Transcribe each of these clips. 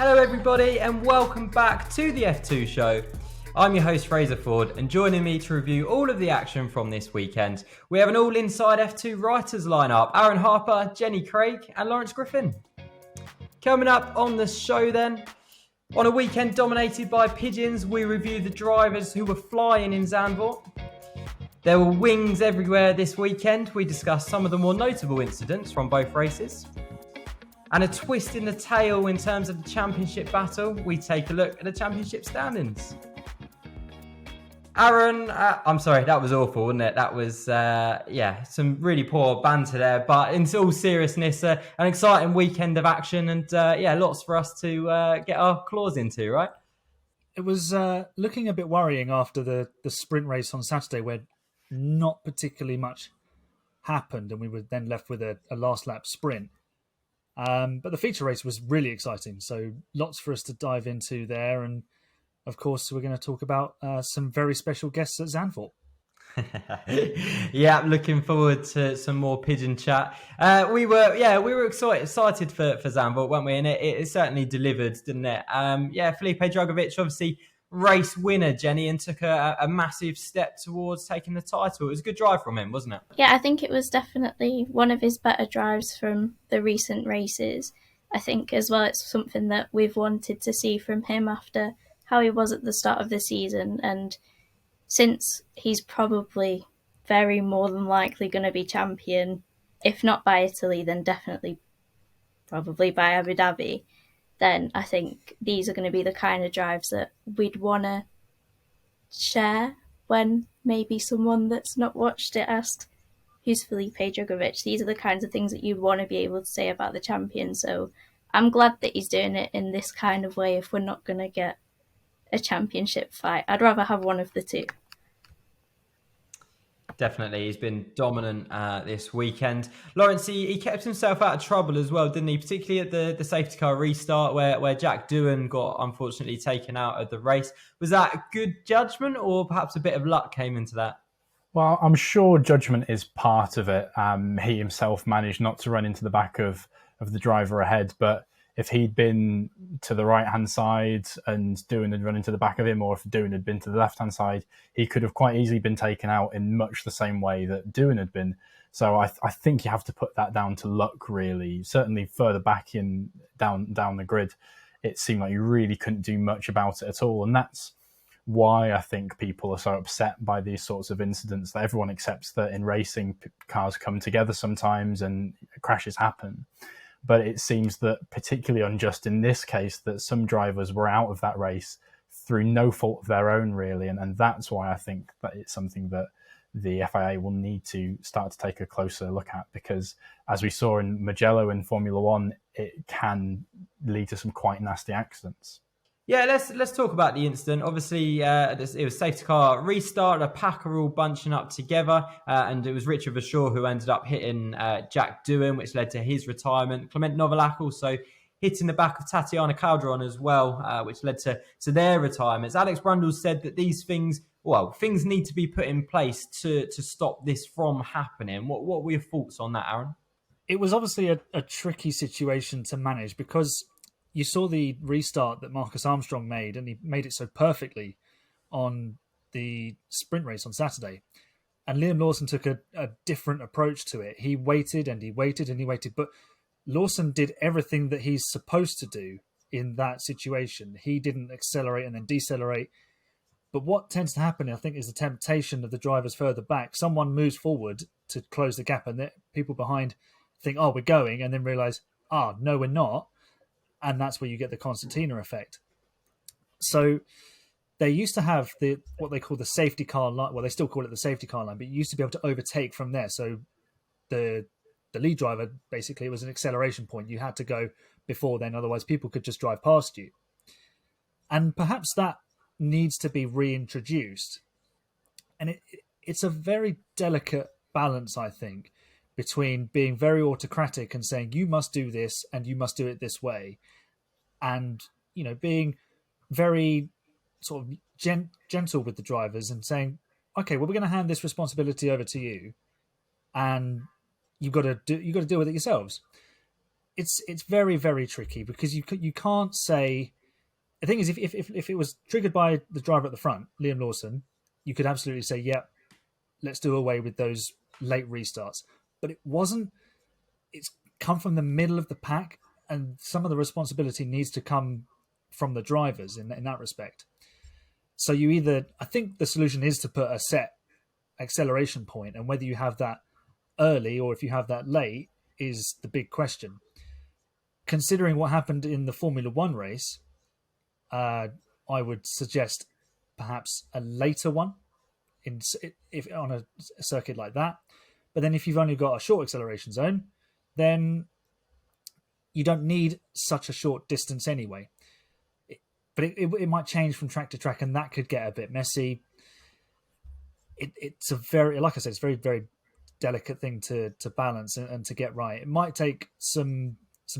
Hello everybody and welcome back to the F2 show. I'm your host Fraser Ford, and joining me to review all of the action from this weekend, we have an all inside F2 writers lineup: Aaron Harper, Jenny Craig and Lawrence Griffin. Coming up on the show then, on a weekend dominated by Pigeons, we review the drivers who were flying in Zandvoort. There were wings everywhere this weekend. We discuss some of the more notable incidents from both races. And a twist in the tail in terms of the championship battle, we take a look at the championship standings. Aaron, I'm sorry, that was awful, wasn't it? That was, some really poor banter there. But in all seriousness, an exciting weekend of action and, lots for us to get our claws into, right? It was looking a bit worrying after the sprint race on Saturday, where not particularly much happened, and we were then left with a last lap sprint. But the feature race was really exciting, so lots for us to dive into there. And of course, we're going to talk about some very special guests at Zandvoort. Yeah, looking forward to some more Pigeon chat. We were excited for Zandvoort, weren't we? And it certainly delivered, didn't it? Felipe Drugovich, obviously race winner, Jenny, and took a massive step towards taking the title. It was a good drive from him, wasn't it? Yeah, I think it was definitely one of his better drives from the recent races. I think as well it's something that we've wanted to see from him after how he was at the start of the season, and since he's probably very more than likely going to be champion, if not by Italy, then definitely probably by Abu Dhabi, then I think these are going to be the kind of drives that we'd want to share when maybe someone that's not watched it asks, who's Felipe Drugovich? These are the kinds of things that you'd want to be able to say about the champion. So I'm glad that he's doing it in this kind of way if we're not going to get a championship fight. I'd rather have one of the two. Definitely, he's been dominant this weekend. Lawrence, he kept himself out of trouble as well, didn't he? Particularly at the safety car restart where Jack Doohan got unfortunately taken out of the race. Was that good judgment or perhaps a bit of luck came into that? Well, I'm sure judgment is part of it. He himself managed not to run into the back of the driver ahead, but if he'd been to the right-hand side and Doohan had run into the back of him, or if Doohan had been to the left-hand side, he could have quite easily been taken out in much the same way that Doohan had been. So I think you have to put that down to luck, really. Certainly further back down the grid, it seemed like you really couldn't do much about it at all. And that's why I think people are so upset by these sorts of incidents, that everyone accepts that in racing, cars come together sometimes and crashes happen. But it seems that particularly unjust in this case that some drivers were out of that race through no fault of their own, really. And that's why I think that it's something that the FIA will need to start to take a closer look at, because as we saw in Mugello in Formula One, it can lead to some quite nasty accidents. Yeah, let's talk about the incident. Obviously, it was safety car restart. A pack are all bunching up together, and it was Richard Verschoor who ended up hitting Jack Doohan, which led to his retirement. Clement Novalak also hitting the back of Tatiana Calderon as well, which led to their retirements. Alex Brundle said that these things need to be put in place to stop this from happening. What were your thoughts on that, Aaron? It was obviously a tricky situation to manage, because you saw the restart that Marcus Armstrong made, and he made it so perfectly on the sprint race on Saturday. And Liam Lawson took a different approach to it. He waited and he waited and he waited, but Lawson did everything that he's supposed to do in that situation. He didn't accelerate and then decelerate. But what tends to happen, I think, is the temptation of the drivers further back. Someone moves forward to close the gap, and the people behind think, oh, we're going, and then realise, no, we're not. And that's where you get the concertina effect. So they used to have what they call the safety car line. Well, they still call it the safety car line, but you used to be able to overtake from there. So the lead driver, basically, it was an acceleration point. You had to go before then, otherwise people could just drive past you. And perhaps that needs to be reintroduced. And it's a very delicate balance, I think, between being very autocratic and saying you must do this and you must do it this way, and being very sort of gentle with the drivers and saying, okay, well, we're going to hand this responsibility over to you, and you've got to deal with it yourselves. it's very, very tricky because you can't say. The thing is, if it was triggered by the driver at the front, Liam Lawson, you could absolutely say, yeah, let's do away with those late restarts. But it wasn't. It's come from the middle of the pack, and some of the responsibility needs to come from the drivers in that respect. So I think the solution is to put a set acceleration point, and whether you have that early or if you have that late is the big question. Considering what happened in the Formula One race, I would suggest perhaps a later one if on a circuit like that. But then if you've only got a short acceleration zone, then you don't need such a short distance anyway. But it might change from track to track, and that could get a bit messy. It's a very, like I said, it's a very, very delicate thing to balance and to get right. It might take some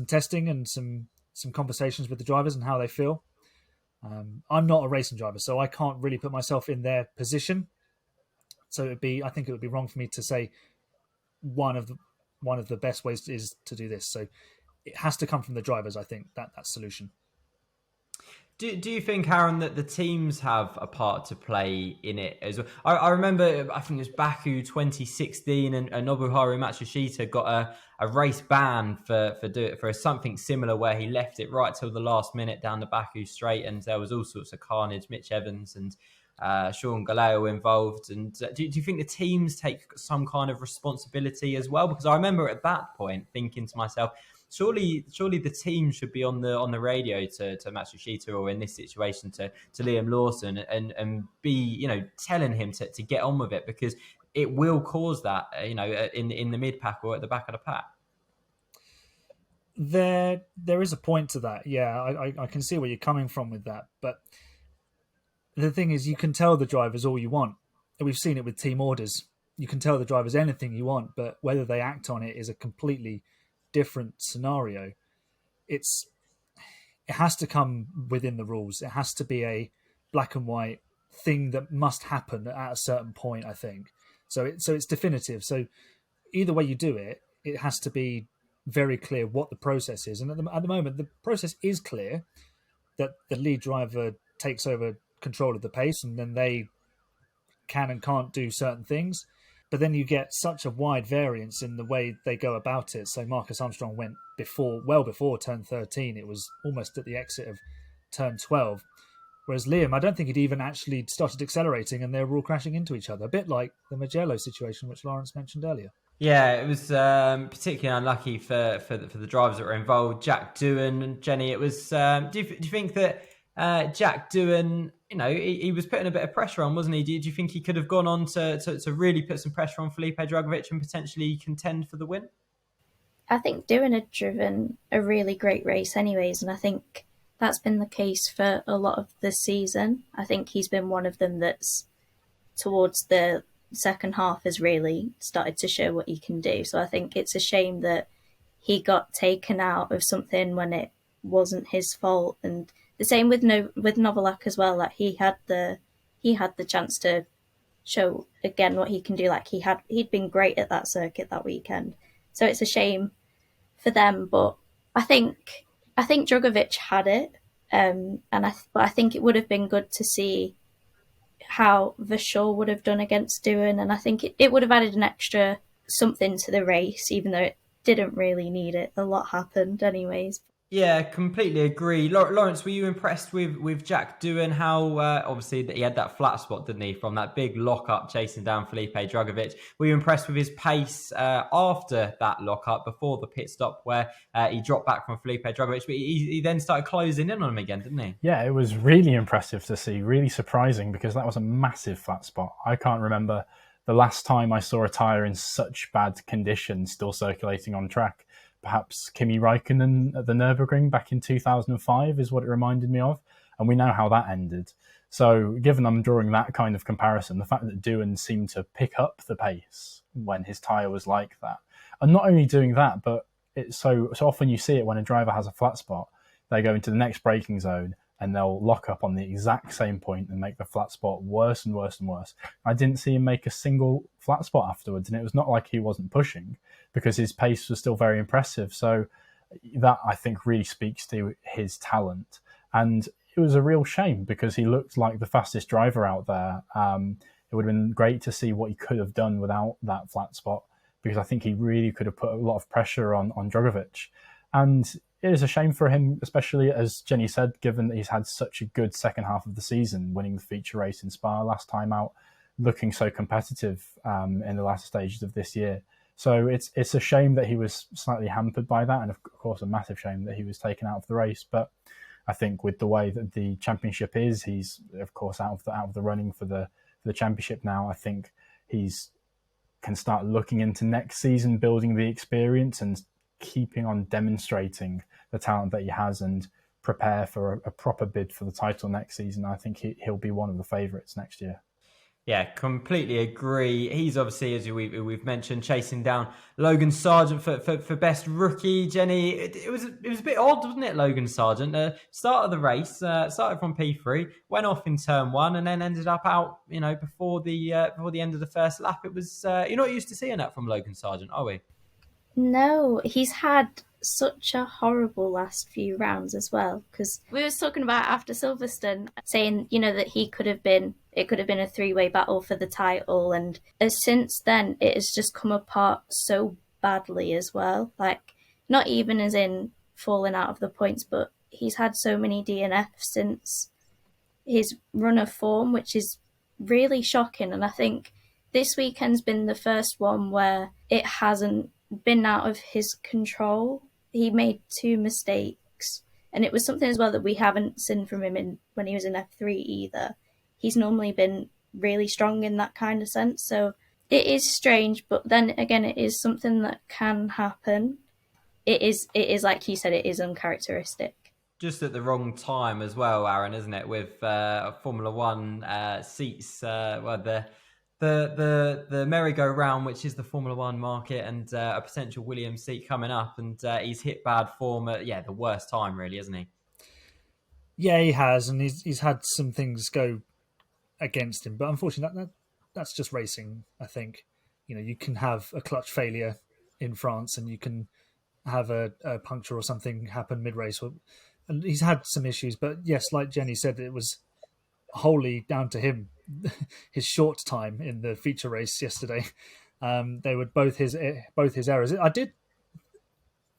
testing and some conversations with the drivers and how they feel. I'm not a racing driver, so I can't really put myself in their position. So I think it would be wrong for me to say one of the best ways is to do this. So it has to come from the drivers. I think that's solution. Do you think, Aaron, that the teams have a part to play in it as well? I remember, I think it was Baku 2016, and Nobuharu Matsushita got a race ban for something similar where he left it right till the last minute down the Baku straight, and there was all sorts of carnage. Mitch Evans and Sean Galeo involved. And do you think the teams take some kind of responsibility as well? Because I remember at that point thinking to myself, Surely the team should be on the radio to Matsushita, or in this situation to Liam Lawson, and be telling him to get on with it, because it will cause that in the mid pack or at the back of the pack. There is a point to that. Yeah, I can see where you're coming from with that, but the thing is, you can tell the drivers all you want. We've seen it with team orders. You can tell the drivers anything you want, but whether they act on it is a completely different scenario. It has to come within the rules. It has to be a black and white thing that must happen at a certain point, I think. So it's definitive. So either way you do it, it has to be very clear what the process is. And at the moment, the process is clear, that the lead driver takes over control of the pace, and then they can and can't do certain things. But then you get such a wide variance in the way they go about it. So Marcus Armstrong went well before turn 13. It was almost at the exit of turn 12. Whereas Liam, I don't think he'd even actually started accelerating, and they were all crashing into each other. A bit like the Mugello situation, which Lawrence mentioned earlier. Yeah, it was particularly unlucky for the drivers that were involved. Jack Doohan and Jenny, it was... Do you think that Jack Doohan... he was putting a bit of pressure on, wasn't he? Do you think he could have gone on to really put some pressure on Felipe Drugovich and potentially contend for the win? I think Doohan had driven a really great race anyways, and I think that's been the case for a lot of the season. I think he's been one of them that's, towards the second half, has really started to show what he can do. So I think it's a shame that he got taken out of something when it wasn't his fault. And the same with Novalak as well. Like he had the chance to show again what he can do. Like he'd been great at that circuit that weekend. So it's a shame for them. But I think Drugovich had it, but I think it would have been good to see how Verschoor would have done against Doohan, and I think it would have added an extra something to the race, even though it didn't really need it. A lot happened anyways. Yeah, completely agree. Lawrence, were you impressed with Jack Doohan? How obviously that he had that flat spot, didn't he, from that big lock-up chasing down Felipe Drugovich? Were you impressed with his pace after that lock-up, before the pit stop, where he dropped back from Felipe Drugovich, but he then started closing in on him again, didn't he? Yeah, it was really impressive to see, really surprising, because that was a massive flat spot. I can't remember the last time I saw a tyre in such bad condition still circulating on track. Perhaps Kimi Räikkönen at the Nürburgring back in 2005 is what it reminded me of. And we know how that ended. So given I'm drawing that kind of comparison, the fact that Doohan seemed to pick up the pace when his tyre was like that. And not only doing that, but it's so often you see it when a driver has a flat spot, they go into the next braking zone and they'll lock up on the exact same point and make the flat spot worse and worse and worse. I didn't see him make a single flat spot afterwards, and it was not like he wasn't pushing, because his pace was still very impressive. So That, I think, really speaks to his talent. And it was a real shame because he looked like the fastest driver out there. It would have been great to see what he could have done without that flat spot, because I think he really could have put a lot of pressure on Drugovich. And it is a shame for him, especially, as Jenny said, given that he's had such a good second half of the season, winning the feature race in Spa last time out, looking so competitive in the latter stages of this year. So it's a shame that he was slightly hampered by that, and of course a massive shame that he was taken out of the race. But I think with the way that the championship is, he's of course out of the running for the championship now. I think he's can start looking into next season, building the experience and keeping on demonstrating the talent that he has, and prepare for a proper bid for the title next season. I think he'll be one of the favourites next year. Yeah, completely agree. He's obviously, as we've mentioned, chasing down Logan Sargeant for best rookie. Jenny, it was a bit odd, wasn't it? Logan Sargeant, start of the race, started from P3, went off in turn 1, and then ended up out, before the end of the first lap. It was you're not used to seeing that from Logan Sargeant, are we? No, he's had such a horrible last few rounds as well, because we were talking about after Silverstone saying, that it could have been a 3-way battle for the title, and since then it has just come apart so badly as well. Like, not even as in falling out of the points, but he's had so many DNFs since his run of form, which is really shocking. And I think this weekend's been the first one where it hasn't been out of his control. He made 2 mistakes, and it was something as well that we haven't seen from him when he was in F3 either. He's normally been really strong in that kind of sense, so it is strange, but then again, it is something that can happen. It is like you said, it is uncharacteristic. Just at the wrong time as well, Aaron, isn't it? With Formula One seats, the merry-go-round, which is the Formula One market, and a potential Williams seat coming up, and he's hit bad form at the worst time, really, isn't he? Yeah, he has, and he's had some things go against him, but unfortunately, that's just racing. I think you can have a clutch failure in France, and you can have a puncture or something happen mid-race, and he's had some issues. But yes, like Jenny said, it was wholly down to him. His short time in the feature race yesterday, they were both his errors. I did,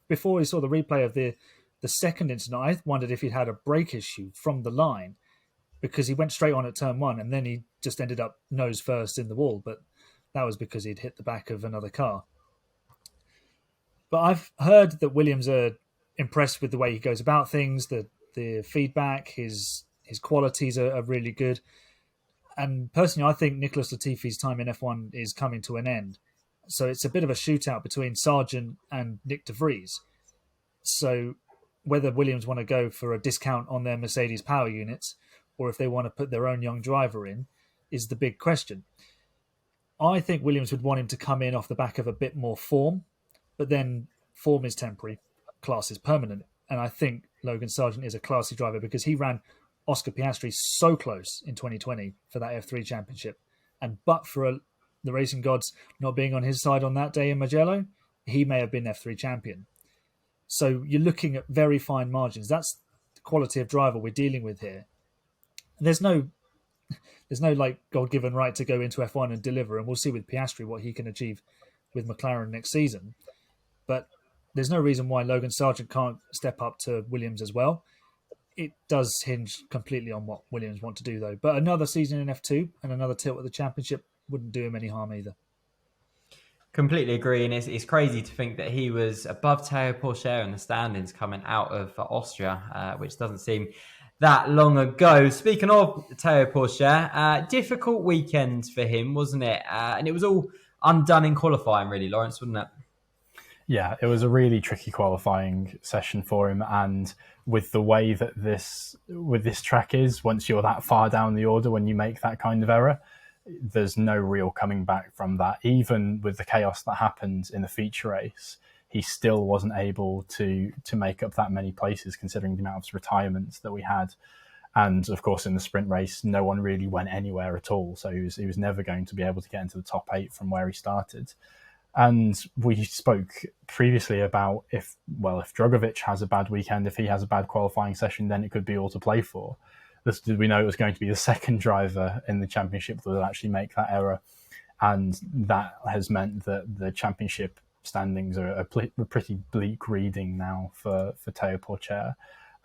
before we saw the replay of the second incident, I wondered if he'd had a brake issue from the line, because he went straight on at turn 1 and then he just ended up nose first in the wall, but that was because he'd hit the back of another car. But I've heard that Williams are impressed with the way he goes about things, the feedback, his qualities are really good. And personally, I think Nicholas Latifi's time in F1 is coming to an end. So it's a bit of a shootout between Sargeant and Nick de Vries. So whether Williams want to go for a discount on their Mercedes power units, or if they want to put their own young driver in, is the big question. I think Williams would want him to come in off the back of a bit more form, but then form is temporary, class is permanent. And I think Logan Sargeant is a classy driver because he ran Oscar Piastri so close in 2020 for that F3 championship. And but for the racing gods not being on his side on that day in Mugello, he may have been F3 champion. So you're looking at very fine margins. That's the quality of driver we're dealing with here. There's no like God-given right to go into F1 and deliver, and we'll see with Piastri what he can achieve with McLaren next season. But there's no reason why Logan Sargeant can't step up to Williams as well. It does hinge completely on what Williams want to do, though. But another season in F2 and another tilt at the championship wouldn't do him any harm either. Completely agree, and it's crazy to think that he was above Théo Pourchaire in the standings coming out of Austria, which doesn't seem that long ago. Speaking of Théo Pourchaire, difficult weekend for him, wasn't it? And it was all undone in qualifying, really, Lawrence, wasn't it? Yeah, it was a really tricky qualifying session for him, and with the way that this track is, once you're that far down the order, when you make that kind of error, there's no real coming back from that. Even with the chaos that happened in the feature race, he still wasn't able to make up that many places, considering the amount of retirements that we had. And of course, in the sprint race, no one really went anywhere at all. So he was never going to be able to get into the top 8 from where he started. And we spoke previously about if Drugovich has a bad weekend, if he has a bad qualifying session, then it could be all to play for. Did we know it was going to be the second driver in the championship that would actually make that error? And that has meant that the championship standings are a pretty bleak reading now for Théo Pourchaire.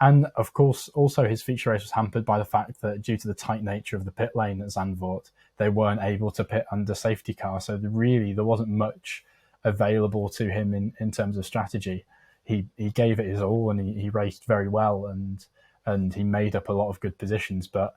And of course, also his feature race was hampered by the fact that due to the tight nature of the pit lane at Zandvoort, they weren't able to pit under safety car. So there wasn't much available to him in terms of strategy. He gave it his all and he raced very well and he made up a lot of good positions. But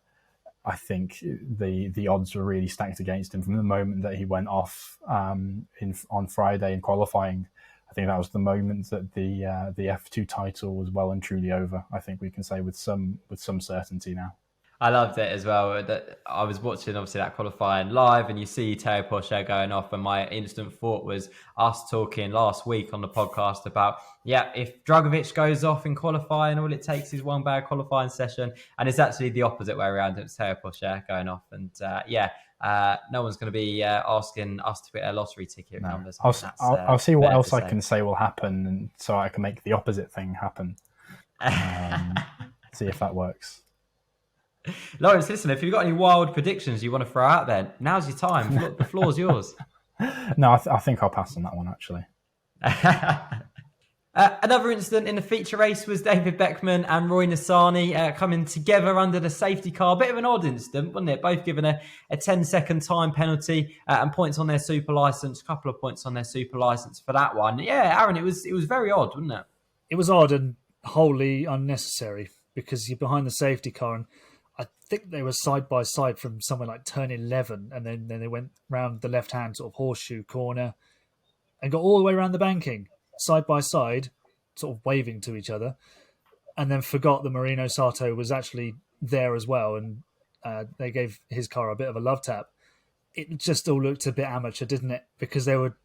I think the odds were really stacked against him from the moment that he went off on Friday in qualifying. I think that was the moment that the F2 title was well and truly over. I think we can say with some certainty now. I loved it as well. That I was watching obviously that qualifying live, and you see Théo Pourchaire going off, and my instant thought was us talking last week on the podcast about if Drugovich goes off in qualifying, all it takes is one bad qualifying session, and it's actually the opposite way around. It's Théo Pourchaire going off, and no one's going to be asking us to put a lottery ticket numbers. I'll see what else I can say will happen, and so I can make the opposite thing happen. See if that works. Lawrence, listen, if you've got any wild predictions you want to throw out there, now's your time. The floor's yours. No, I think I'll pass on that one, actually. Another incident in the feature race was David Beckman and Roy Nissany coming together under the safety car. Bit of an odd incident, wasn't it? Both given a 10-second time penalty and points on their super licence, a couple of points on their super licence for that one. Yeah, Aaron, it was very odd, wasn't it? It was odd and wholly unnecessary because you're behind the safety car, and I think they were side by side from somewhere like turn 11, and then they went round the left-hand sort of horseshoe corner and got all the way around the banking, side by side, sort of waving to each other, and then forgot that Marino Sato was actually there as well, and they gave his car a bit of a love tap. It just all looked a bit amateur, didn't it? Because they were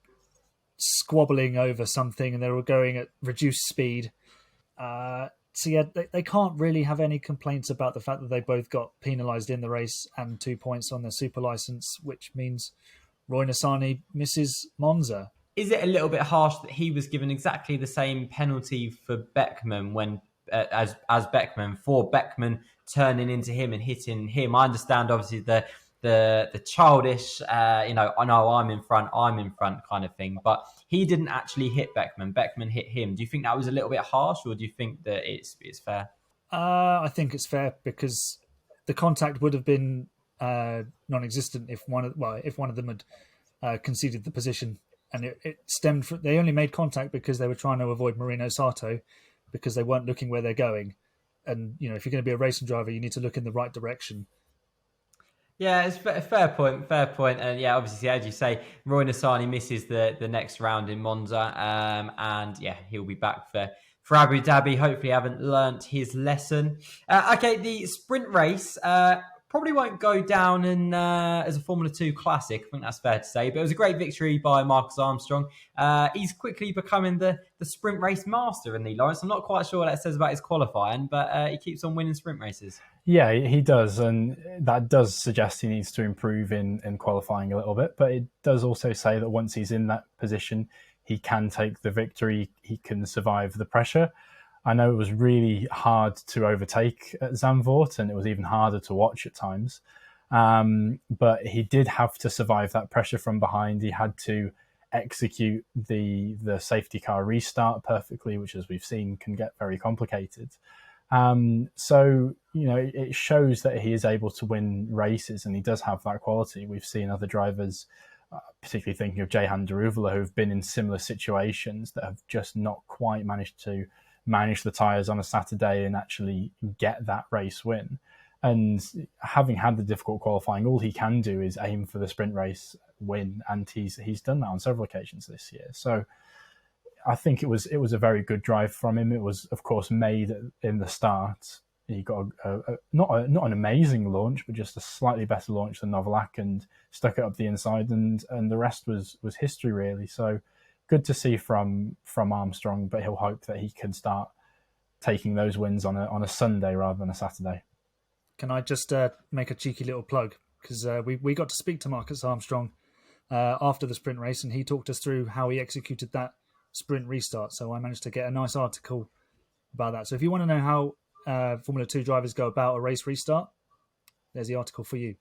squabbling over something and they were going at reduced speed. So yeah, they can't really have any complaints about the fact that they both got penalised in the race and 2 points on their super licence, which means Roy Nissany misses Monza. Is it a little bit harsh that he was given exactly the same penalty for Beckman when as Beckman for Beckman turning into him and hitting him? I understand obviously the childish, I know I'm in front kind of thing, but he didn't actually hit Beckman. Beckman hit him. Do you think that was a little bit harsh, or do you think that it's fair? I think it's fair because the contact would have been non-existent if one of them had conceded the position, and it stemmed from they only made contact because they were trying to avoid Marino Sato because they weren't looking where they're going, and if you're going to be a racing driver, you need to look in the right direction. Yeah, it's a fair point. And yeah, obviously, as you say, Roy Nissany misses the next round in Monza. And yeah, he'll be back for Abu Dhabi. Hopefully, haven't learnt his lesson. Okay, the sprint race probably won't go down as a Formula 2 classic. I think that's fair to say. But it was a great victory by Marcus Armstrong. He's quickly becoming the sprint race master in the Lawrence. I'm not quite sure what that says about his qualifying, but he keeps on winning sprint races. Yeah, he does, and that does suggest he needs to improve in qualifying a little bit, but it does also say that once he's in that position, he can take the victory, he can survive the pressure. I know it was really hard to overtake at Zandvoort, and it was even harder to watch at times, but he did have to survive that pressure from behind. He had to execute the safety car restart perfectly, which, as we've seen, can get very complicated. So, it shows that he is able to win races, and he does have that quality. We've seen other drivers, particularly thinking of Jehan Daruvala, who've been in similar situations that have just not quite managed to manage the tyres on a Saturday and actually get that race win. And having had the difficult qualifying, all he can do is aim for the sprint race win, and he's done that on several occasions this year. So I think it was a very good drive from him. It was, of course, made in the start. He got not an amazing launch, but just a slightly better launch than Novalak, and stuck it up the inside, and the rest was history, really. So good to see from Armstrong, but he'll hope that he can start taking those wins on a Sunday rather than a Saturday. Can I just make a cheeky little plug? Because we got to speak to Marcus Armstrong after the sprint race, and he talked us through how he executed that sprint restart. So I managed to get a nice article about that. So if you want to know how Formula 2 drivers go about a race restart, there's the article for you.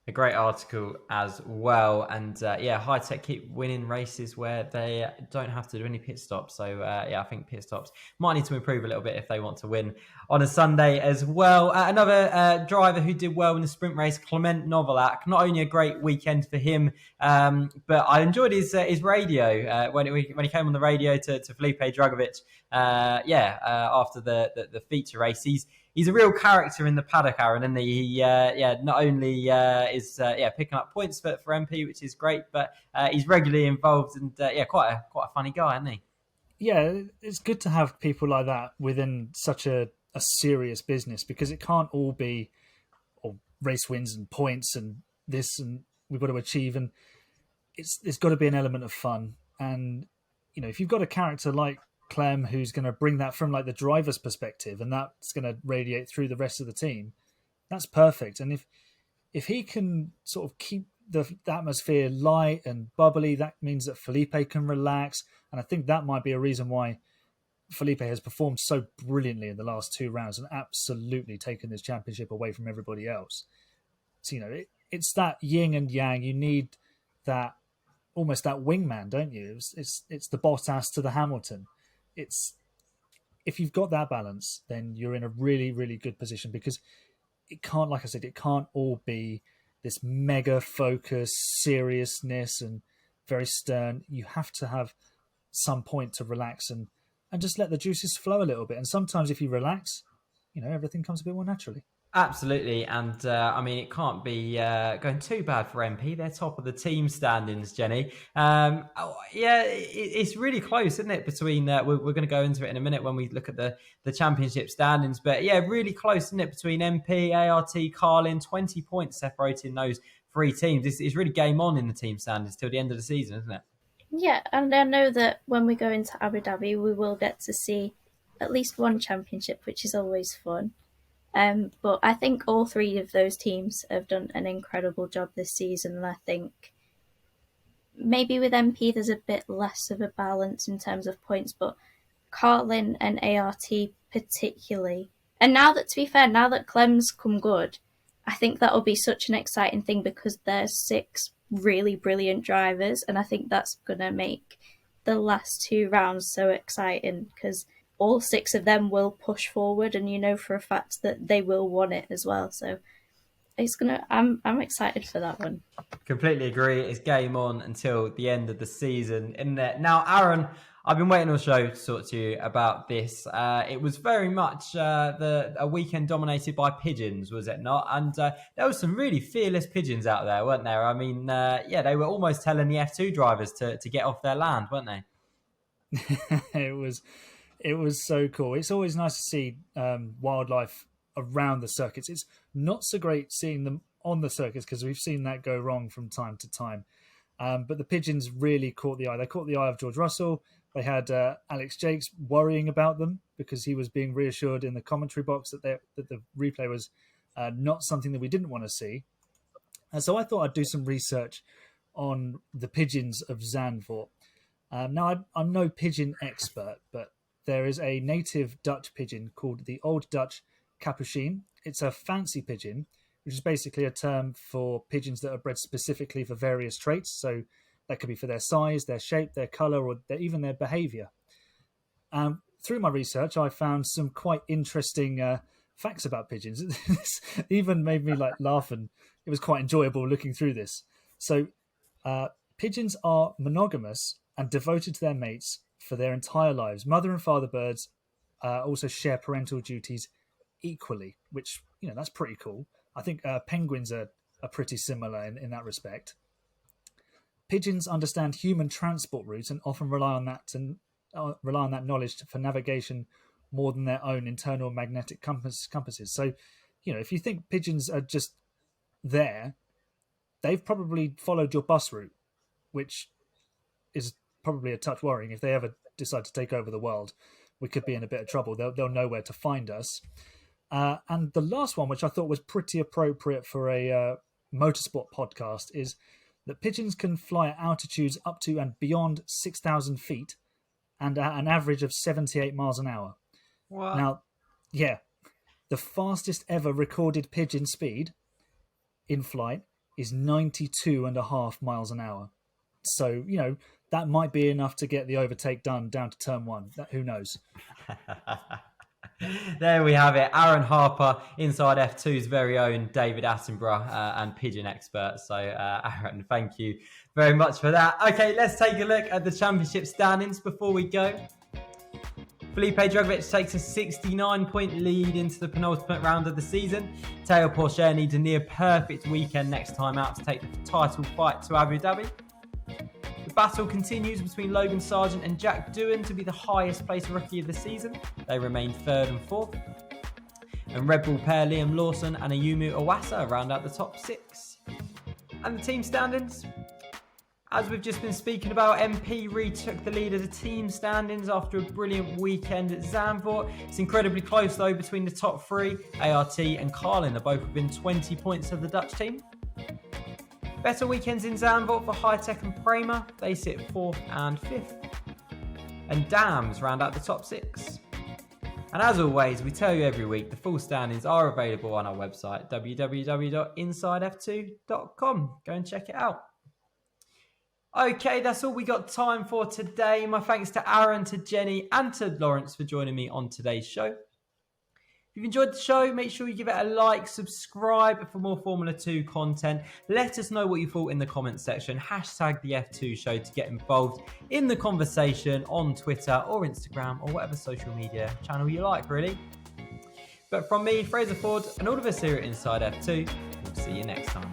A great article as well. And High Tech keep winning races where they don't have to do any pit stops. So I think pit stops might need to improve a little bit if they want to win on a Sunday as well. Another driver who did well in the sprint race, Clement Novalak. Not only a great weekend for him, but I enjoyed his radio when he came on the radio to Felipe Drugovich. After the feature race, he's a real character in the paddock, Aaron, and he not only is picking up points for MP, which is great, but he's regularly involved and quite a funny guy, isn't he? Yeah, it's good to have people like that within such a serious business, because it can't all be race wins and points and this and we've got to achieve, and it's got to be an element of fun. And if you've got a character like Clem who's going to bring that from like the driver's perspective, and that's going to radiate through the rest of the team, that's perfect. And if he can sort of keep the atmosphere light and bubbly, that means that Felipe can relax. And I think that might be a reason why Felipe has performed so brilliantly in the last 2 rounds and absolutely taken this championship away from everybody else. So it's that yin and yang. You need that, almost that wingman, don't you? It's the Bottas to the Hamilton. If you've got that balance, then you're in a really, really good position, because it can't, like I said, it can't all be this mega focus, seriousness and very stern. You have to have some point to relax and just let the juices flow a little bit. And sometimes if you relax, everything comes a bit more naturally. Absolutely, and it can't be going too bad for MP. They're top of the team standings, Jenny. It's really close, isn't it? Between we're going to go into it in a minute when we look at the championship standings, but really close, isn't it? Between MP, ART, Carlin, 20 points separating those 3 teams. It's really game on in the team standings till the end of the season, isn't it? Yeah, and I know that when we go into Abu Dhabi, we will get to see at least one championship, which is always fun. But I think all 3 of those teams have done an incredible job this season. And I think maybe with MP there's a bit less of a balance in terms of points, but Carlin and ART particularly. And now that Clem's come good, I think that'll be such an exciting thing, because there's 6 really brilliant drivers, and I think that's going to make the last 2 rounds so exciting, because all 6 of them will push forward, and for a fact that they will want it as well. So I'm excited for that one. Completely agree. It's game on until the end of the season, isn't it? Now, Aaron, I've been waiting on the show to talk to you about this. It was very much a weekend dominated by pigeons, was it not? And there was some really fearless pigeons out there, weren't there? I mean, they were almost telling the F2 drivers to get off their land, weren't they? It was so cool. It's always nice to see wildlife around the circuits. It's not so great seeing them on the circuits, because we've seen that go wrong from time to time. But the pigeons really caught the eye. They caught the eye of George Russell. They had Alex Jakes worrying about them, because he was being reassured in the commentary box that the replay was not something that we didn't want to see. And so I thought I'd do some research on the pigeons of Zandvoort. Now, I'm no pigeon expert, but there is a native Dutch pigeon called the Old Dutch Capuchin. It's a fancy pigeon, which is basically a term for pigeons that are bred specifically for various traits. So that could be for their size, their shape, their colour, or even their behaviour. Through my research, I found some quite interesting facts about pigeons. This even made me laugh, and it was quite enjoyable looking through this. So pigeons are monogamous and devoted to their mates for their entire lives. Mother and father birds also share parental duties equally, which, that's pretty cool. I think penguins are pretty similar in that respect. Pigeons understand human transport routes and often rely on that knowledge for navigation more than their own internal magnetic compasses. So, if you think pigeons are just there, they've probably followed your bus route, which is probably a touch worrying. If they ever decide to take over the world, we could be in a bit of trouble. They'll know where to find us. And the last one, which I thought was pretty appropriate for a Motorsport podcast is that pigeons can fly at altitudes up to and beyond 6,000 feet and at an average of 78 miles an hour. What? Now, yeah, the fastest ever recorded pigeon speed in flight is 92.5 miles an hour. So, that might be enough to get the overtake done down to turn one. Who knows? There we have it. Aaron Harper, inside F2's very own David Attenborough and pigeon expert. So, Aaron, thank you very much for that. Okay, let's take a look at the championship standings before we go. Felipe Drugovich takes a 69-point lead into the penultimate round of the season. Théo Pourchaire needs a near-perfect weekend next time out to take the title fight to Abu Dhabi. The battle continues between Logan Sargeant and Jack Doohan to be the highest placed rookie of the season. They remain third and fourth. And Red Bull pair Liam Lawson and Ayumu Iwasa round out the top 6. And the team standings? As we've just been speaking about, MP retook the lead of the team standings after a brilliant weekend at Zandvoort. It's incredibly close though between the top 3. ART and Carlin are both within 20 points of the Dutch team. Better weekends in Zandvoort for High-Tech and Prema. They sit 4th and 5th. And Dams round out the top 6. And as always, we tell you every week, the full standings are available on our website, www.insidef2.com. Go and check it out. Okay, that's all we got time for today. My thanks to Aaron, to Jenny, and to Lawrence for joining me on today's show. If you've enjoyed the show, make sure you give it a like, subscribe for more Formula 2 content. Let us know what you thought in the comments section. Hashtag the F2 show to get involved in the conversation on Twitter or Instagram or whatever social media channel you like, really. But from me, Fraser Ford, and all of us here at Inside F2, we'll see you next time.